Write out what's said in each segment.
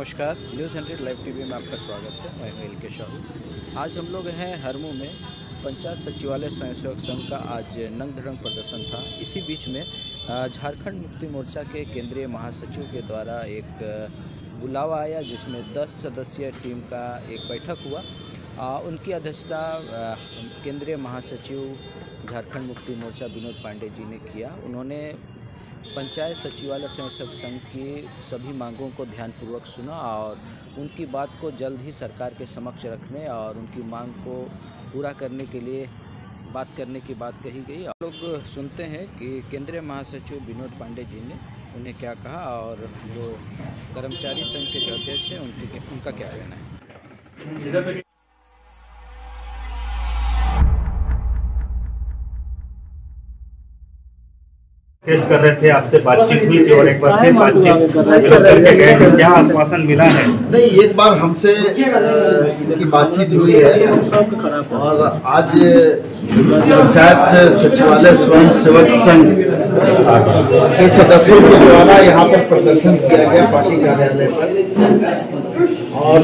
नमस्कार, news 100 live TV में आपका स्वागत है। मैं हूं एल के शाहू। आज हम लोग हैं हरमू में पंचायत सचिवालय स्वयंसेवक संघ का आज नंग धड़ंग प्रदर्शन था। इसी बीच में झारखंड मुक्ति मोर्चा के केंद्रीय महासचिव के द्वारा एक बुलावा आया, जिसमें 10 सदस्यीय टीम का एक बैठक हुआ। उनकी अध्यक्षता केंद्रीय महासचिव झारखंड मुक्ति मोर्चा विनोद पांडे जी ने किया। उन्होंने पंचायत सचिवालय स्वयंसेवक संघ की सभी मांगों को ध्यानपूर्वक सुना और उनकी बात को जल्द ही सरकार के समक्ष रखने और उनकी मांग को पूरा करने के लिए बात करने की बात कही गई। आप लोग सुनते हैं कि केंद्रीय महासचिव विनोद पांडे जी ने उन्हें क्या कहा और जो कर्मचारी संघ के जो अध्यक्ष हैं उनका क्या कहना है। टेस्ट कर रहे थे, आपसे बातचीत हुई थी और एक बार फिर बातचीत करके गए तो क्या आश्वासन मिला है? नहीं, एक बार हमसे इनकी बातचीत हुई है और आज पंचायत सचिवालय स्वयं सेवक संघ के सदस्यों के द्वारा यहाँ पर प्रदर्शन किया गया पार्टी कार्यालय पर और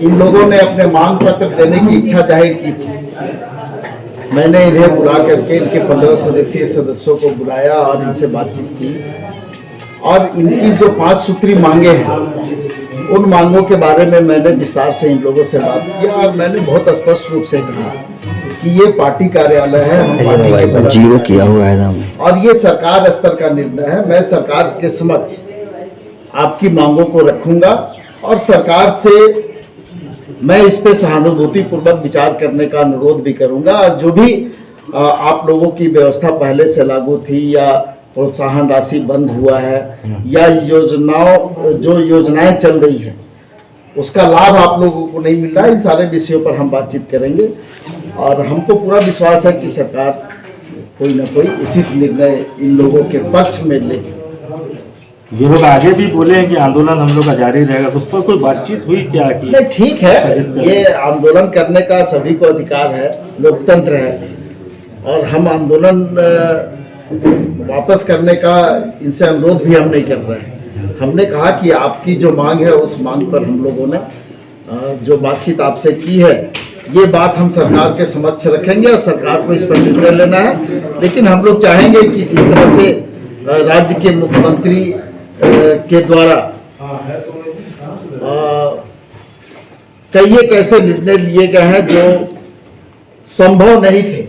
इन लोगों ने अपने मांग पत्र देने की इच्छा जाहिर की थी। मैंने इन्हें बुला करके इनके 15 सदस्यीय सदस्यों को बुलाया और इनसे बातचीत की और इनकी जो 5 सूत्री मांगे हैं उन मांगों के बारे में मैंने विस्तार से इन लोगों से बात किया और मैंने बहुत स्पष्ट रूप से कहा कि ये पार्टी कार्यालय है, हम पार्टी के जीरो किया हुआ है और ये सरकार स्तर का निर्णय है। मैं सरकार के समक्ष आपकी मांगों को रखूंगा और सरकार से मैं इस पे सहानुभूति पूर्वक विचार करने का अनुरोध भी करूंगा और जो भी आप लोगों की व्यवस्था पहले से लागू थी या प्रोत्साहन राशि बंद हुआ है या योजनाएं चल रही है उसका लाभ आप लोगों को नहीं मिल रहा है, इन सारे विषयों पर हम बातचीत करेंगे और हमको पूरा विश्वास है कि सरकार कोई ना कोई उचित निर्णय इन लोगों के पक्ष में लेगी। ये लोग आगे भी बोले हैं कि आंदोलन हम लोग का जारी रहेगा, तो उस पर कोई बातचीत हुई क्या? नहीं, ठीक है, ये आंदोलन करने का सभी को अधिकार है, लोकतंत्र है और हम आंदोलन वापस करने का इनसे अनुरोध भी हम नहीं कर रहे हैं। हमने कहा कि आपकी जो मांग है उस मांग पर हम लोगों ने जो बातचीत आपसे की है ये बात हम सरकार के समक्ष रखेंगे और सरकार को इस पर निर्णय लेना है। लेकिन हम लोग चाहेंगे कि जिस तरह से राज्य के मुख्यमंत्री के द्वारा कई एक ऐसे निर्णय लिए गए हैं जो संभव नहीं थे,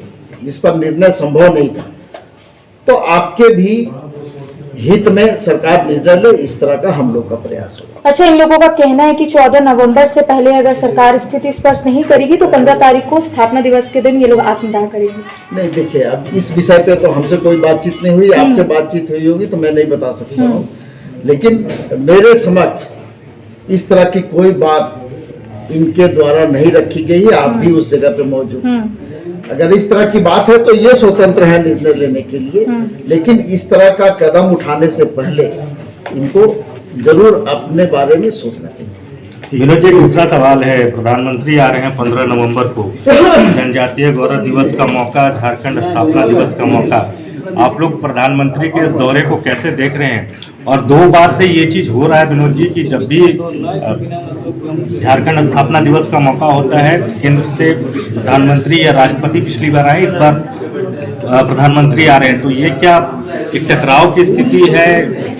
जिस पर निर्णय संभव नहीं था, तो आपके भी हित में सरकार निर्णय ले, इस तरह का हम लोग का प्रयास होगा। अच्छा, इन लोगों का कहना है कि 14 नवंबर से पहले अगर सरकार स्थिति स्पष्ट नहीं करेगी तो 15 तारीख को स्थापना दिवस के दिन ये लोग आत्मदाह करेंगे। नहीं, देखिए, अब इस विषय पे तो हमसे कोई बातचीत नहीं हुई, आपसे बातचीत हुई होगी तो मैं नहीं बता सकता हूँ, लेकिन मेरे समक्ष इस तरह की कोई बात इनके द्वारा नहीं रखी गई है। आप भी उस जगह पे मौजूद हैं। अगर इस तरह की बात है तो ये स्वतंत्र है निर्णय लेने के लिए, लेकिन इस तरह का कदम उठाने से पहले इनको जरूर अपने बारे में सोचना चाहिए। विनोद जी, दूसरा सवाल है, प्रधानमंत्री आ रहे हैं 15 नवंबर को, जनजातीय गौरव दिवस का मौका, झारखंड स्थापना दिवस का मौका, आप लोग प्रधानमंत्री के इस दौरे को कैसे देख रहे हैं? और 2 बार से ये चीज हो रहा है विनोद जी कि जब भी झारखंड स्थापना दिवस का मौका होता है केंद्र से प्रधानमंत्री या राष्ट्रपति पिछली बार आए, इस बार प्रधानमंत्री आ रहे हैं, तो ये क्या एक टकराव की स्थिति है?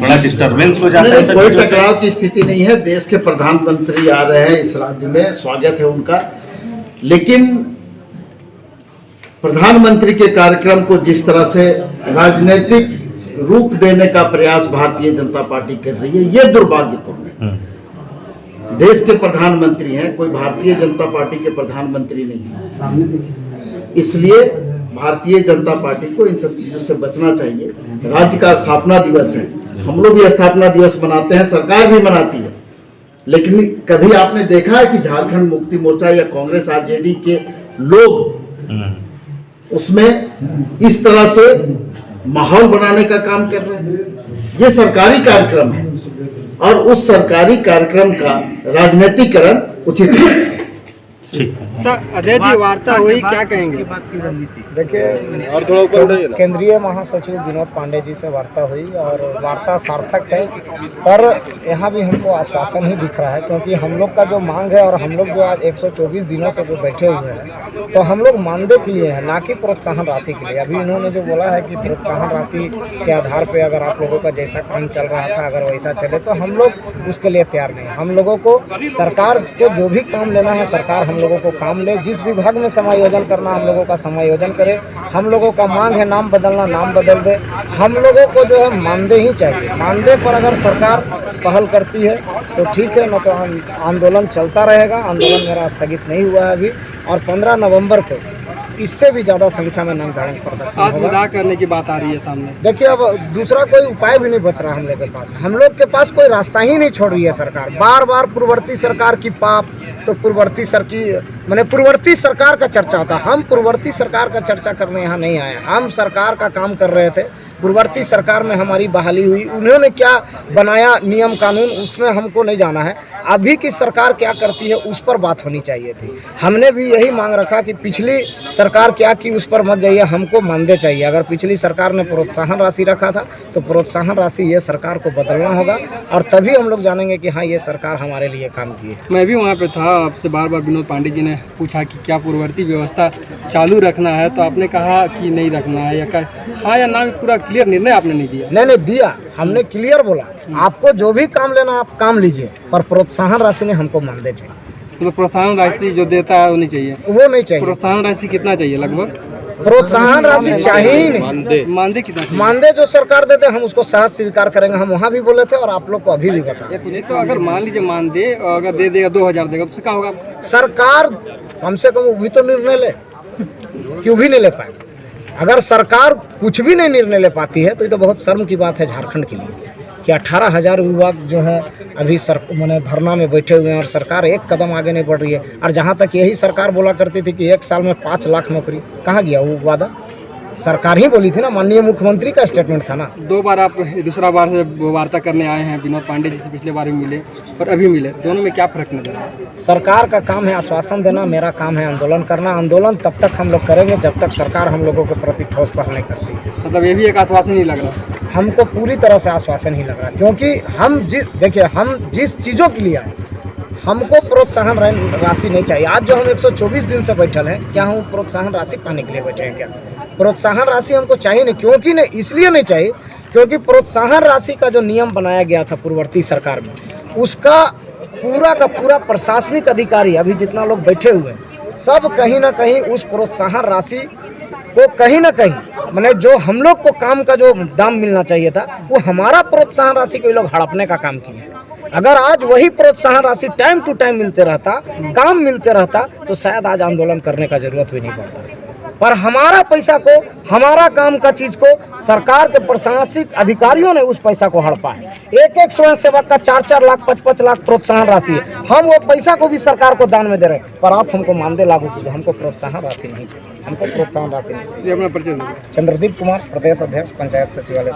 बड़ा डिस्टर्बेंस हो जाता है? कोई टकराव की स्थिति नहीं है। देश के प्रधानमंत्री आ रहे हैं इस राज्य में, स्वागत है उनका, लेकिन प्रधानमंत्री के कार्यक्रम को जिस तरह से राजनीतिक रूप देने का प्रयास भारतीय जनता पार्टी कर रही है, ये दुर्भाग्यपूर्ण है। देश के प्रधानमंत्री हैं, कोई भारतीय जनता पार्टी के प्रधानमंत्री नहीं है, इसलिए भारतीय जनता पार्टी को इन सब चीजों से बचना चाहिए। राज्य का स्थापना दिवस है, हम लोग भी स्थापना दिवस मनाते हैं, सरकार भी मनाती है, लेकिन कभी आपने देखा है कि झारखंड मुक्ति मोर्चा या कांग्रेस आरजेडी के लोग उसमें इस तरह से माहौल बनाने का काम कर रहे हैं? ये सरकारी कार्यक्रम है और उस सरकारी कार्यक्रम का राजनीतिकरण उचित है। ठीक है। तो अजय जी वार्ता हुई, क्या कहेंगे? देखिए, और केंद्रीय महासचिव विनोद पांडे जी से वार्ता हुई और वार्ता सार्थक है, पर यहाँ भी हमको आश्वासन ही दिख रहा है, क्योंकि हम लोग का जो मांग है और हम लोग जो आज 124 दिनों से जो बैठे हुए हैं, तो हम लोग मानदेय के लिए हैं, ना कि प्रोत्साहन राशि के लिए। अभी इन्होंने जो बोला है कि प्रोत्साहन राशि के आधार पर अगर आप लोगों का जैसा काम चल रहा था अगर वैसा चले, तो हम लोग उसके लिए तैयार नहीं। हम लोगों को सरकार को जो भी काम लेना है, सरकार हम लोगों को काम ले, जिस विभाग में समायोजन करना हम लोगों का समायोजन करे। हम लोगों का मांग है नाम बदलना, नाम बदल दे। हम लोगों को जो है मानदेय ही चाहिए। मानदेय पर अगर सरकार पहल करती है तो ठीक है, न तो आंदोलन चलता रहेगा। आंदोलन मेरा स्थगित नहीं हुआ है अभी, और 15 नवंबर को इससे भी ज़्यादा संख्या में नंगधड़ंग प्रदर्शन होगा। विदा करने की बात आ रही है सामने। देखिए, अब दूसरा कोई उपाय भी नहीं बच रहा हम लोग के पास। हम लोग के पास कोई रास्ता ही नहीं छोड़ रही है सरकार। बार बार पूर्ववर्ती सरकार की पाप, तो पूर्ववर्ती सरकार का चर्चा होता। हम पूर्ववर्ती सरकार का चर्चा करने यहाँ नहीं आए। हम सरकार का काम कर रहे थे। पूर्ववर्ती सरकार में हमारी बहाली हुई, उन्होंने क्या बनाया नियम कानून, उसमें हमको नहीं जाना है। अभी की सरकार क्या करती है उस पर बात होनी चाहिए थी। हमने भी यही मांग रखा कि पिछली सरकार क्या की उस पर मत जाइए, हमको मानदेय चाहिए। अगर पिछली सरकार ने प्रोत्साहन राशि रखा था तो प्रोत्साहन राशि ये सरकार को बदलना होगा, और तभी हम लोग जानेंगे कि हाँ, ये सरकार हमारे लिए काम की है। मैं भी वहाँ पे था, आपसे बार बार विनोद पांडे जी ने पूछा कि क्या पूर्ववर्ती व्यवस्था चालू रखना है, तो आपने कहा कि नहीं रखना है, या हाँ या ना, पूरा क्लियर निर्णय आपने नहीं दिया। नहीं दिया, हमने क्लियर बोला आपको जो भी काम लेना आप काम लीजिए, पर प्रोत्साहन राशि ने हमको मानदेय चाहिए। तो प्रोत्साहन राशि जो देता है वो नहीं चाहिए? वो नहीं चाहिए। प्रोत्साहन राशि कितना चाहिए लगभग? प्रोत्साहन राशि चाहिए ही नहीं। मानदेय कितना चाहिए? मानदेय जो सरकार देते हम उसको सहज स्वीकार करेंगे। हम वहाँ भी बोले थे और आप लोग को अभी भी बता। तो अगर मान लीजिए मानदेय अगर दे देगा 2000 देगा तो क्या होगा? सरकार कम से कम वो भी तो निर्णय ले, क्यों भी नहीं ले पाए। अगर सरकार कुछ भी नहीं निर्णय ले पाती है तो ये तो बहुत शर्म की बात है झारखंड के लिए कि 18,000 युवक जो हैं अभी मैंने धरना में बैठे हुए हैं और सरकार एक कदम आगे नहीं बढ़ रही है। और जहाँ तक यही सरकार बोला करती थी कि 1 साल में 5 लाख नौकरी, कहाँ गया वो वादा? सरकार ही बोली थी ना, माननीय मुख्यमंत्री का स्टेटमेंट था ना। 2 बार आप दूसरा बार से वार्ता करने आए हैं विनोद पांडे जी से, पिछले बार भी मिले और अभी मिले, दोनों में क्या फर्क नजर आया? सरकार का काम है आश्वासन देना, मेरा काम है आंदोलन करना। आंदोलन तब तक हम लोग करेंगे जब तक सरकार हम लोगों के प्रति ठोस पहल नहीं करती। मतलब ये भी एक आश्वासन ही लग रहा? हमको पूरी तरह से आश्वासन ही लग रहा है, क्योंकि हम जिस चीज़ों के लिए आए, हमको प्रोत्साहन राशि नहीं चाहिए। आज जो हम 124 दिन से बैठल हैं, क्या हम प्रोत्साहन राशि पाने के लिए बैठे हैं? क्या प्रोत्साहन राशि हमको चाहिए नहीं। क्योंकि नहीं, इसलिए नहीं चाहिए क्योंकि प्रोत्साहन राशि का जो नियम बनाया गया था पूर्ववर्ती सरकार में, उसका पूरा का पूरा प्रशासनिक अधिकारी अभी जितना लोग बैठे हुए हैं, सब कहीं ना कहीं उस प्रोत्साहन राशि को कहीं ना कहीं, मैंने जो हम लोग को काम का जो दाम मिलना चाहिए था, वो हमारा प्रोत्साहन राशि को ये लोग हड़पने का काम किए हैं। अगर आज वही प्रोत्साहन राशि टाइम टू टाइम मिलते रहता, काम मिलते रहता, तो शायद आज आंदोलन करने का जरूरत भी नहीं पड़ता। पर हमारा पैसा को, हमारा काम का चीज को सरकार के प्रशासनिक अधिकारियों ने उस पैसा को हड़पा है। एक स्वयं सेवक का 4-4 लाख 5-5 लाख प्रोत्साहन राशि है। हम वो पैसा को भी सरकार को दान में दे रहे हैं, पर आप हमको मानदेय लागू कीजिए। हमको प्रोत्साहन राशि नहीं चाहिए, हमको प्रोत्साहन राशि नहीं चाहिए। अपना परिचय दीजिए। चंद्रदीप कुमार, प्रदेश अध्यक्ष पंचायत सचिवालय।